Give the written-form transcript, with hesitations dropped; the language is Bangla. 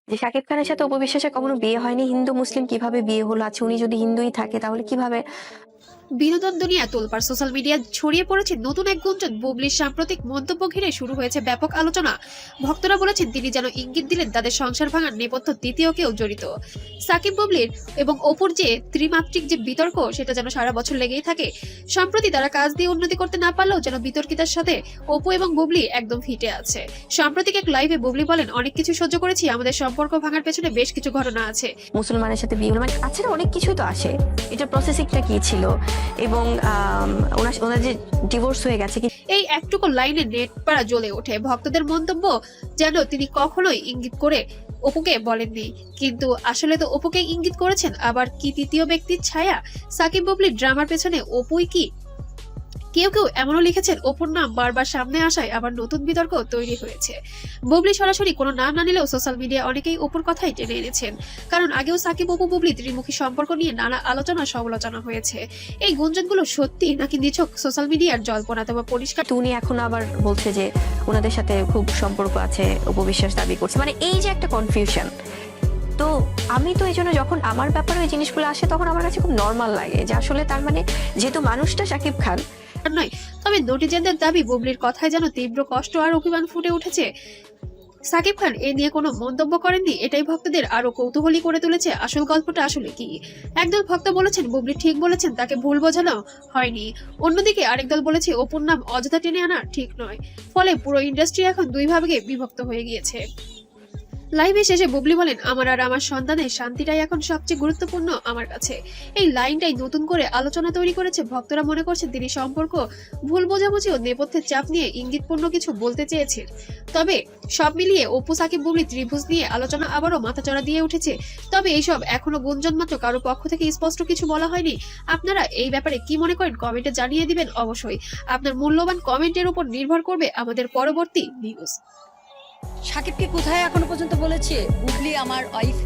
যে শাকিব খানের সাথে অপু বিশ্বাসের কখনো বিয়ে হয়নি, হিন্দু মুসলিম কিভাবে বিয়ে হলো? আচ্ছা, উনি যদি হিন্দুই থাকে তাহলে কিভাবে? বিনোদন দুনিয়া তোলপাড়, সোশ্যাল মিডিয়া ছড়িয়ে পড়েছে নতুন এক গুঞ্জন। বুবলির সাম্প্রতিক মন্তব্য ঘিরে শুরু হয়েছে ব্যাপক আলোচনা। ভক্তরা বলেছেন তিনি যেন ইঙ্গিত দিলেন তাদের সংসার ভাঙার নেপথ্য দ্বিতীয় কেউ জড়িত। সাকিব বুবলির এবং অপুর যে ত্রিমাত্রিক যে বিতর্ক, সেটা যেন সারা বছর লেগেই থাকে। সম্প্রতি তারা কাজ দিয়ে উন্নতি করতে না পারলেও যেন বিতর্কিতার সাথে অপু এবং বুবলি একদম ফিটে আছে। সাম্প্রতিক এক লাইভে বুবলি বলেন, অনেক কিছু সহ্য করেছি, আমাদের সম্পর্ক ভাঙার পেছনে বেশ কিছু ঘটনা আছে। মুসলমানের সাথে বিয়ে হলো মানে আচ্ছা, অনেক কিছুই তো আসে। এটার প্রসেসিংটা কি ছিল এবং ওনার যে ডিভোর্স হয়ে গেছে কি। এই একটুকু লাইনে নেট পাড়া জ্বলে ওঠে। ভক্তদের মন্তব্য যেন তিনি কখনোই ইঙ্গিত করে অপুকে বলেননি, কিন্তু আসলে তো অপুকে ইঙ্গিত করেছেন। আবার কি তৃতীয় ব্যক্তির ছায়া? সাকিব বুবলির ড্রামার পেছনে অপুই কি? কেউ কেউ এমনও লিখেছেন অপুর নাম বারবার সামনে আসায় আবার নতুন বিতর্ক তৈরি হয়েছে। বুবলি সরাসরি কোনো নাম না নিলেও সোশ্যাল মিডিয়া অনেকেই অপুর কথাই টেনে এনেছেন, কারণ আগেও সাকিব অপু বুবলি ত্রিমুখী সম্পর্ক নিয়ে নানা আলোচনা সমালোচনা হয়েছে। এই গুঞ্জনগুলো সত্যি নাকি নিছক সোশ্যাল মিডিয়ার জল্পনা? তবে পরিষ্কার উনি এখন আবার বলছে যে ওনাদের সাথে খুব সম্পর্ক আছে, অপবিশ্বাস দাবি করছে। মানে এই যে একটা কনফিউশন, তো আমি তো এই জন্য যখন আমার ব্যাপারে ওই জিনিসগুলো আসে তখন আমার কাছে খুব নর্মাল লাগে যে আসলে তার মানে যেহেতু মানুষটা শাকিব খান নয়। তবে নেটিজেনদের দাবি, বুবলির কথায় যেন তীব্র কষ্ট আর অভিমান ফুটে উঠেছে। সাকিব খান এ নিয়ে কোনো মন্তব্য করেননি, এটাই ভক্তদের আরো কৌতূহলী করে তুলেছে। আসল গল্পটা আসলে কি? একদল ভক্ত বলেছেন বুবলি ঠিক বলেছেন, তাকে ভুল বোঝানো হয়নি। অন্যদিকে আরেক দল বলেছে অপুর নাম অযথা টেনে আনা ঠিক নয়। ফলে পুরো ইন্ডাস্ট্রি এখন দুই ভাগে বিভক্ত হয়ে গিয়েছে। লাইভে শেষে বুবলি বলেন, আমার আর আমার সন্তানের শান্তিটাই এখন সবচেয়ে গুরুত্বপূর্ণ আমার কাছে। এই লাইনটাই নতুন করে আলোচনা তৈরি করেছে। ভক্তরা মনে করছেন তিনি সম্পর্ক ভুল বোঝাবুঝি ও নেপথ্যের চাপ নিয়ে ইঙ্গিতপূর্ণ কিছু বলতে চেয়েছেন। তবে সব মিলিয়ে অপু সাকিব বুবলি ত্রিভুজ নিয়ে আলোচনা আবারও মাথাচড়া দিয়ে উঠেছে। তবে এইসব এখনো গুঞ্জন মাত্র, কারো পক্ষ থেকে স্পষ্ট কিছু বলা হয়নি। আপনারা এই ব্যাপারে কি মনে করেন কমেন্টে জানিয়ে দিবেন অবশ্যই। আপনার মূল্যবান কমেন্টের উপর নির্ভর করবে আমাদের পরবর্তী নিউজ। সাকিবকে কোথায় এখনো পর্যন্ত বলেছে বুবলি আমার ওয়াইফ?